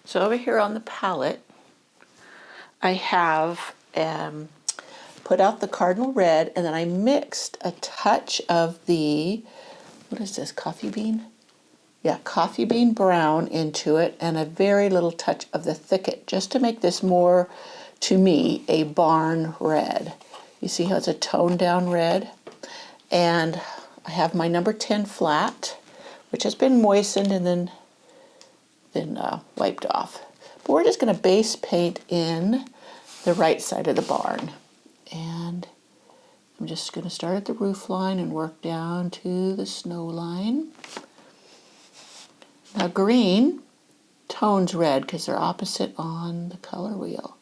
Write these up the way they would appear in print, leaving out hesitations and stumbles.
So over here on the palette, I have put out the cardinal red, and then I mixed a touch of the, what is this, coffee bean? Yeah, coffee bean brown into it, and a very little touch of the thicket, just to make this more, to me, a barn red. You see how it's a toned down red? And I have my number 10 flat, which has been moistened and then wiped off. But we're just going to base paint in the right side of the barn. And I'm just going to start at the roof line and work down to the snow line. Now green tones red because they're opposite on the color wheel.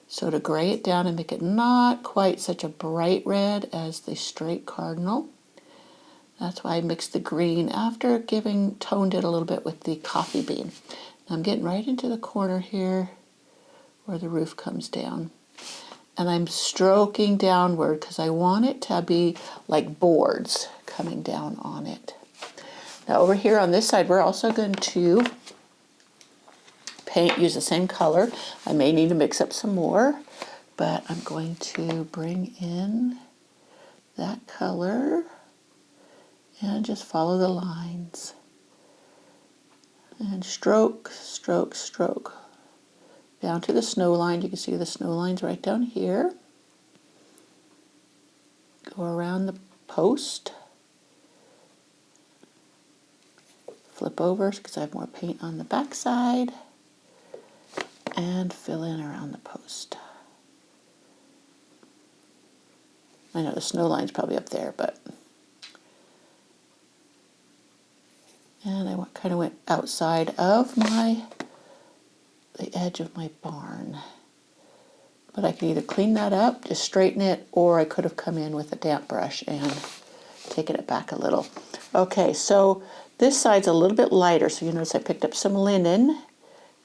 So to gray it down and make it not quite such a bright red as the straight cardinal, that's why I mixed the green after toned it a little bit with the coffee bean. Now I'm getting right into the corner here where the roof comes down. And I'm stroking downward because I want it to be like boards coming down on it. Now over here on this side, we're also going to use the same color. I may need to mix up some more, but I'm going to bring in that color and just follow the lines. And stroke, stroke, stroke. Down to the snow line. You can see the snow line's right down here. Go around the post. Flip over because I have more paint on the back side. And fill in around the post. I know the snow line's probably up there, but... And I kind of went outside of the edge of my barn. But I can either clean that up, just straighten it, or I could have come in with a damp brush and taken it back a little. Okay, so this side's a little bit lighter, so you notice I picked up some linen,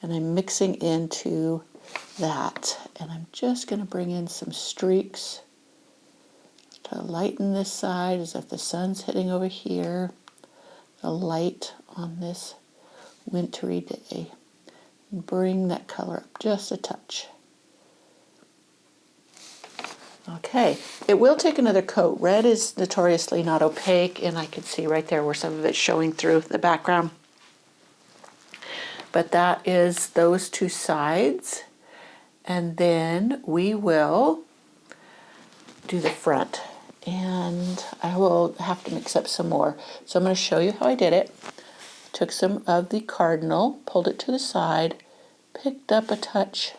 and I'm mixing into that. And I'm just going to bring in some streaks to lighten this side as if the sun's hitting over here. The light on this wintry day. And bring that color up just a touch. Okay, it will take another coat. Red is notoriously not opaque, and I can see right there where some of it's showing through the background. But that is those two sides. And then we will do the front. And I will have to mix up some more. So I'm going to show you how I did it. Took some of the cardinal, pulled it to the side, picked up a touch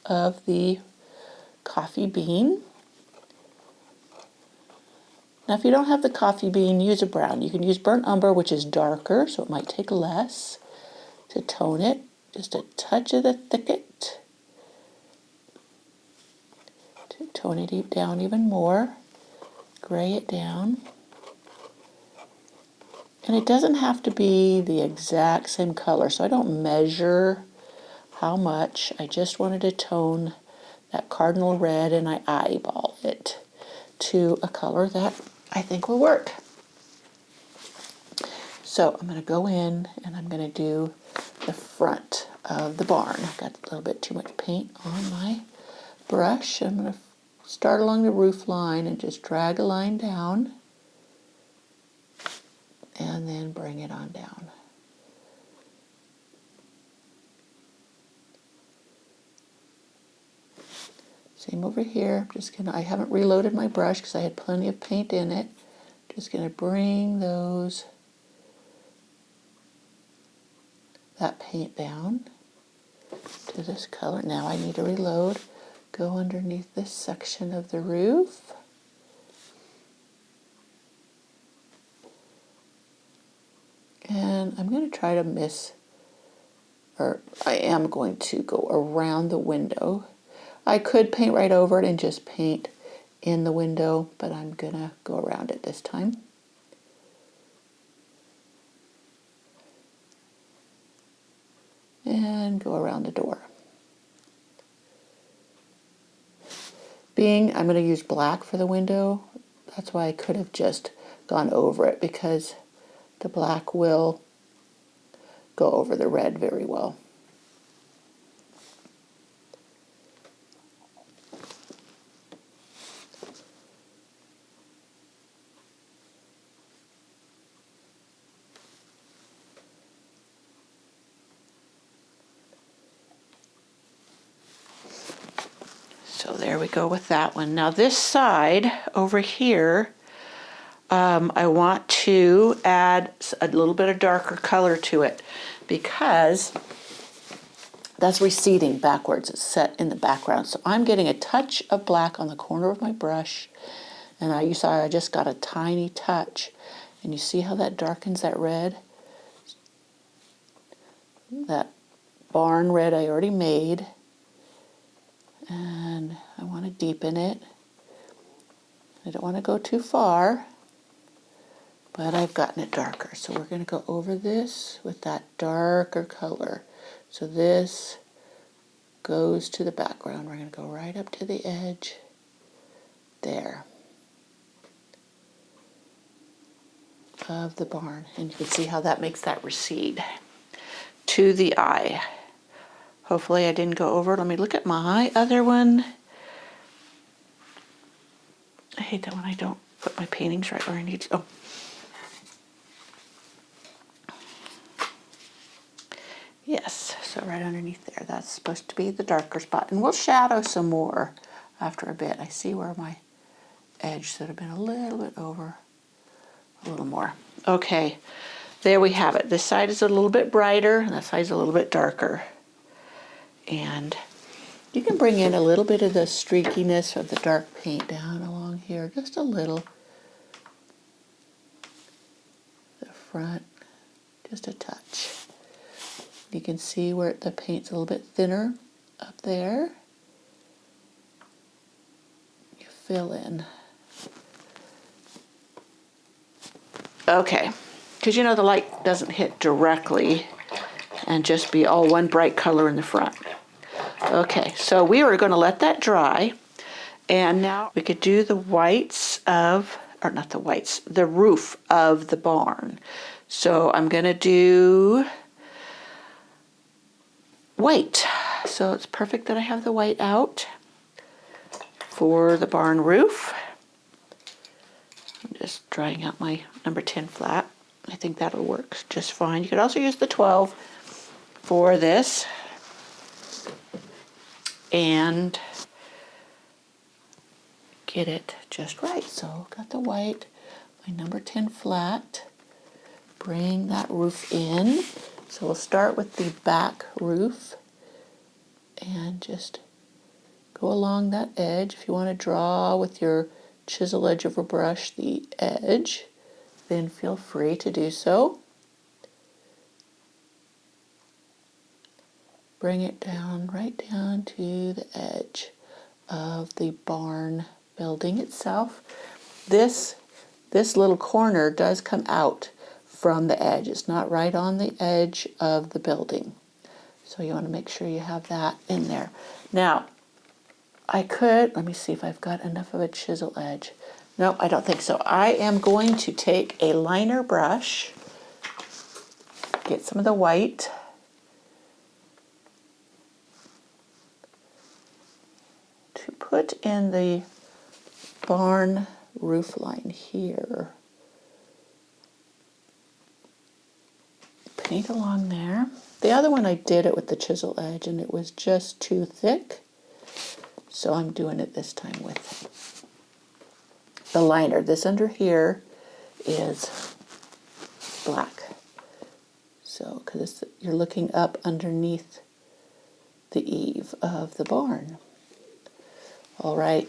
of the coffee bean. Now if you don't have the coffee bean, use a brown. You can use burnt umber, which is darker, so it might take less to tone it. Just a touch of the thicket to tone it down even more. Gray it down. And it doesn't have to be the exact same color, so I don't measure how much. I just wanted to tone that cardinal red, and I eyeball it to a color that I think will work. So I'm going to go in and I'm going to do the front of the barn. I've got a little bit too much paint on my brush. I'm going to start along the roof line and just drag a line down and then bring it on down. Same over here. I haven't reloaded my brush because I had plenty of paint in it. Just going to bring that paint down to this color. Now I need to reload. Go underneath this section of the roof. And I'm going to try to I am going to go around the window. I could paint right over it and just paint in the window, but I'm going to go around it this time. And go around the door. I'm going to use black for the window. That's why I could have just gone over it, because the black will go over the red very well. So there we go with that one. Now this side over here, I want to add a little bit of darker color to it because that's receding backwards. It's set in the background. So I'm getting a touch of black on the corner of my brush. And you saw I just got a tiny touch. And you see how that darkens that red? That barn red I already made. And I want to deepen it. I don't want to go too far, but I've gotten it darker. So we're going to go over this with that darker color. So this goes to the background. We're going to go right up to the edge there of the barn. And you can see how that makes that recede to the eye. Hopefully I didn't go over. Let me look at my other one. I hate that when I don't put my paintings right where I need to. Oh. Yes, so right underneath there. That's supposed to be the darker spot. And we'll shadow some more after a bit. I see where my edge should have been a little bit over, a little more. Okay, there we have it. This side is a little bit brighter, and that side is a little bit darker. And you can bring in a little bit of the streakiness of the dark paint down along here, just a little. The front, just a touch. You can see where the paint's a little bit thinner up there. You fill in. Okay, because you know the light doesn't hit directly and just be all one bright color in the front. Okay, so we are going to let that dry, and now we could do the whites of, or not the whites, the roof of the barn. So I'm going to do white. So it's perfect that I have the white out for the barn roof. I'm just drying out my number 10 flat. I think that'll work just fine. You could also use the 12 for this. And get it just right. So got the white, my number 10 flat, bring that roof in. So we'll start with the back roof and just go along that edge. If you want to draw with your chisel edge of a brush the edge, then feel free to do so. Bring it down, right down to the edge of the barn building itself. This little corner does come out from the edge. It's not right on the edge of the building. So you want to make sure you have that in there. Now, let me see if I've got enough of a chisel edge. No, I don't think so. I am going to take a liner brush, get some of the white, to put in the barn roof line here. Paint along there. The other one I did it with the chisel edge and it was just too thick. So I'm doing it this time with the liner. This under here is black. So, because you're looking up underneath the eave of the barn. All right,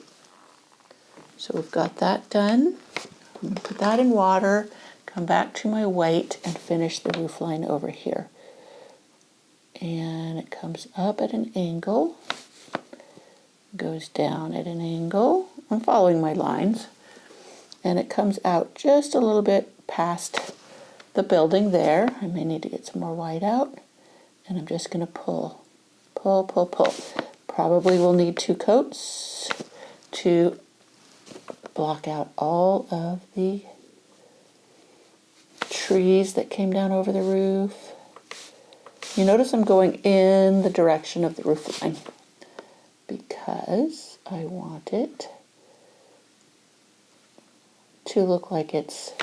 so we've got that done. I'm going to put that in water, come back to my white, and finish the roof line over here. And it comes up at an angle, goes down at an angle. I'm following my lines. And it comes out just a little bit past the building there. I may need to get some more white out. And I'm just going to pull, pull, pull, pull. Probably will need 2 coats to block out all of the trees that came down over the roof. You notice I'm going in the direction of the roof line because I want it to look like it's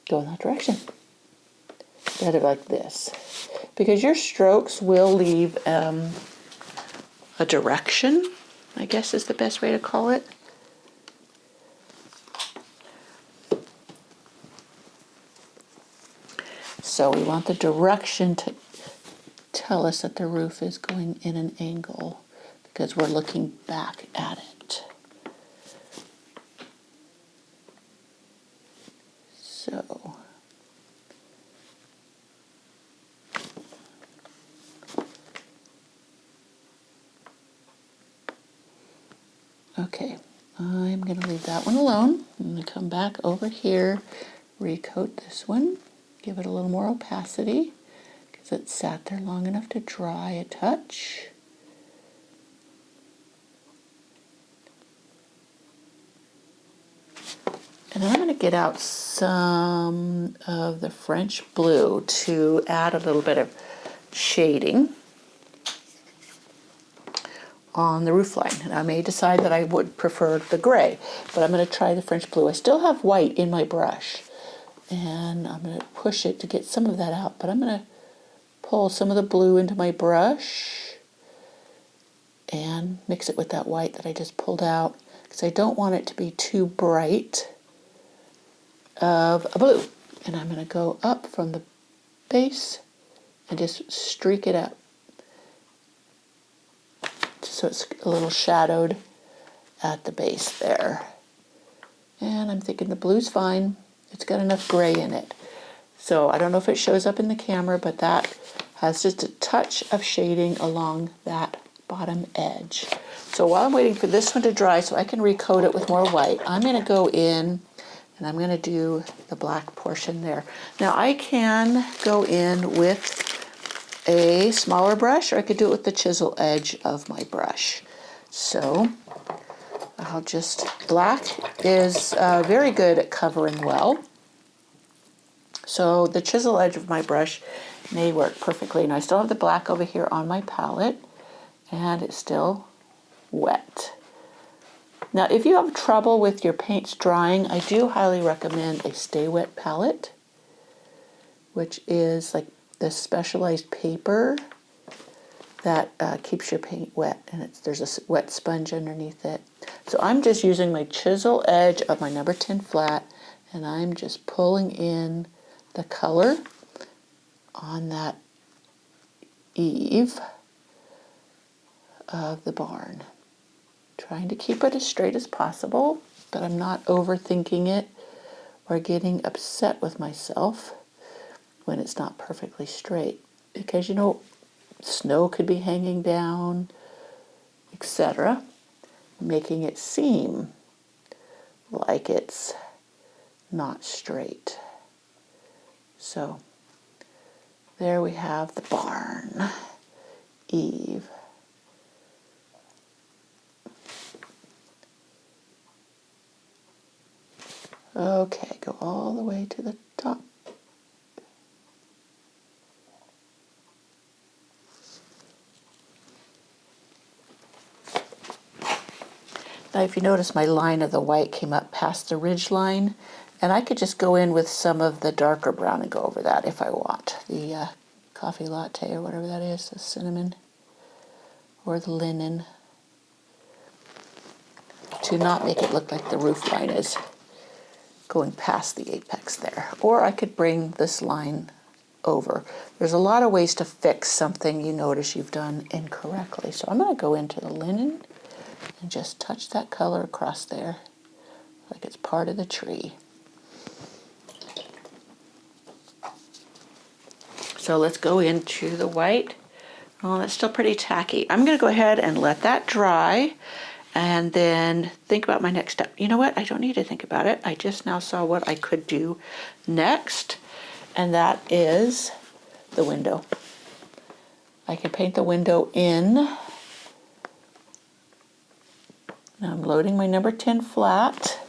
going that direction. Instead of like this. Because your strokes will leave a direction I guess is the best way to call it. So we want the direction to tell us that the roof is going in an angle because we're looking back at it. So okay, I'm going to leave that one alone. I'm going to come back over here, recoat this one, give it a little more opacity because it sat there long enough to dry a touch. And then I'm going to get out some of the French blue to add a little bit of shading on the roof line. And I may decide that I would prefer the gray, but I'm going to try the French blue. I still have white in my brush, and I'm going to push it to get some of that out, but I'm going to pull some of the blue into my brush and mix it with that white that I just pulled out because I don't want it to be too bright of a blue. And I'm going to go up from the base and just streak it up so it's a little shadowed at the base there. And I'm thinking the blue's fine. It's got enough gray in it. So I don't know if it shows up in the camera, but that has just a touch of shading along that bottom edge. So while I'm waiting for this one to dry so I can recoat it with more white, I'm going to go in and I'm going to do the black portion there. Now I can go in with a smaller brush, or I could do it with the chisel edge of my brush. So I'll just, black is very good at covering well. So the chisel edge of my brush may work perfectly. And I still have the black over here on my palette, and it's still wet. Now, if you have trouble with your paints drying, I do highly recommend a Stay Wet palette, which is like the specialized paper that keeps your paint wet, and there's a wet sponge underneath it. So I'm just using my chisel edge of my number 10 flat, and I'm just pulling in the color on that eave of the barn. Trying to keep it as straight as possible, but I'm not overthinking it or getting upset with myself when it's not perfectly straight. Because, you know, snow could be hanging down, etc., making it seem like it's not straight. So there we have the barn eave. Okay, go all the way to the top. Now if you notice, my line of the white came up past the ridge line, and I could just go in with some of the darker brown and go over that if I want. The coffee latte or whatever that is, the cinnamon or the linen, to not make it look like the roof line is going past the apex there. Or I could bring this line over. There's a lot of ways to fix something you notice you've done incorrectly. So I'm going to go into the linen and just touch that color across there like it's part of the tree. So let's go into the white. Oh, that's still pretty tacky. I'm going to go ahead and let that dry and then think about my next step. You know what? I don't need to think about it. I just now saw what I could do next, and that is the window. I can paint the window in. Now I'm loading my number 10 flat,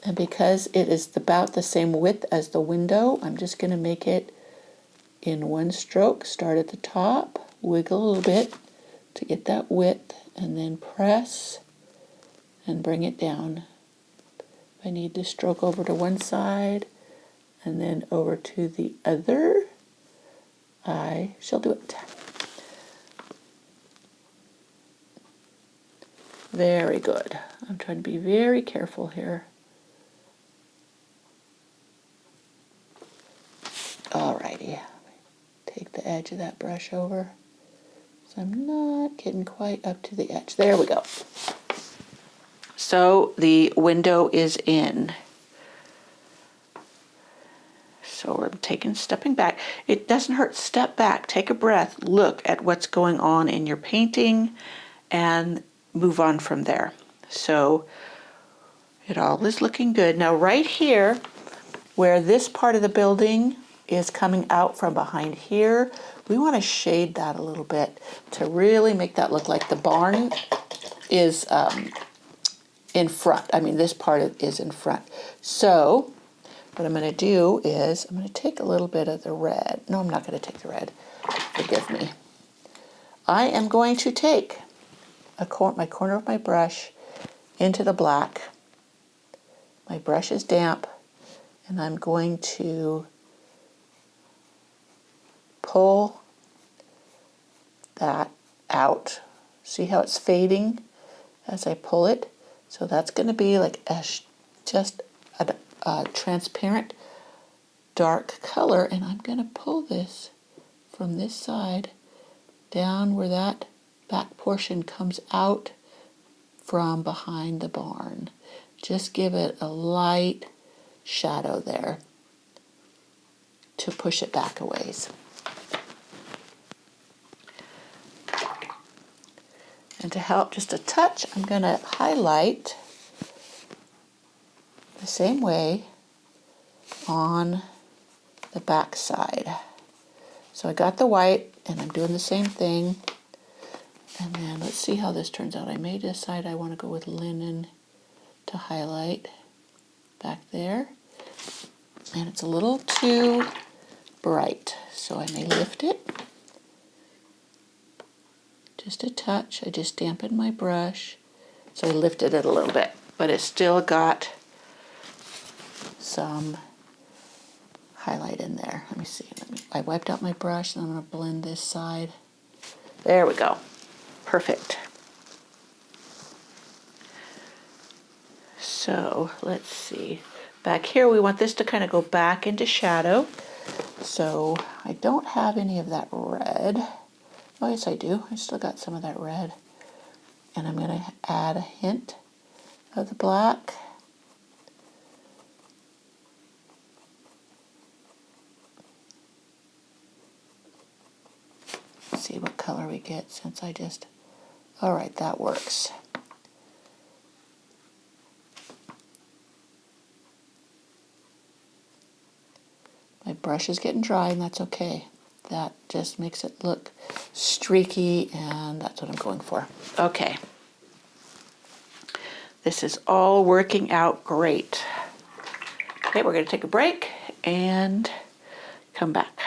and because it is about the same width as the window, I'm just going to make it in one stroke. Start at the top, wiggle a little bit to get that width, and then press and bring it down. If I need to stroke over to one side and then over to the other, I shall do it. Very good. I'm trying to be very careful here. Alrighty, take the edge of that brush over. So I'm not getting quite up to the edge. There we go. So the window is in. So we're stepping back. It doesn't hurt. Step back, take a breath, look at what's going on in your painting, and move on from there. So it all is looking good. Now right here, where this part of the building is coming out from behind here, we want to shade that a little bit to really make that look like the barn is in front. I mean, this part is in front. So what I'm going to do is I'm going to take a little bit of the red. No, I'm not going to take the red. Forgive me. I am going to take my corner of my brush into the black. My brush is damp, and I'm going to pull that out. See how it's fading as I pull it? So that's going to be like just a transparent dark color, and I'm going to pull this from this side down where that back portion comes out from behind the barn. Just give it a light shadow there to push it back a ways. And to help just a touch, I'm going to highlight the same way on the back side. So I got the white, and I'm doing the same thing. And then let's see how this turns out. I may decide I want to go with linen to highlight back there. And it's a little too bright, so I may lift it just a touch. I just dampened my brush, so I lifted it a little bit, but it's still got some highlight in there. Let me see. I wiped out my brush, and I'm going to blend this side. There we go. Perfect. So let's see. Back here, we want this to kind of go back into shadow. So I don't have any of that red. Oh, yes, I do. I still got some of that red. And I'm going to add a hint of the black. Let's see what color we get since I just... All right, that works. My brush is getting dry, and that's okay. That just makes it look streaky, and that's what I'm going for. Okay. This is all working out great. Okay, we're going to take a break and come back.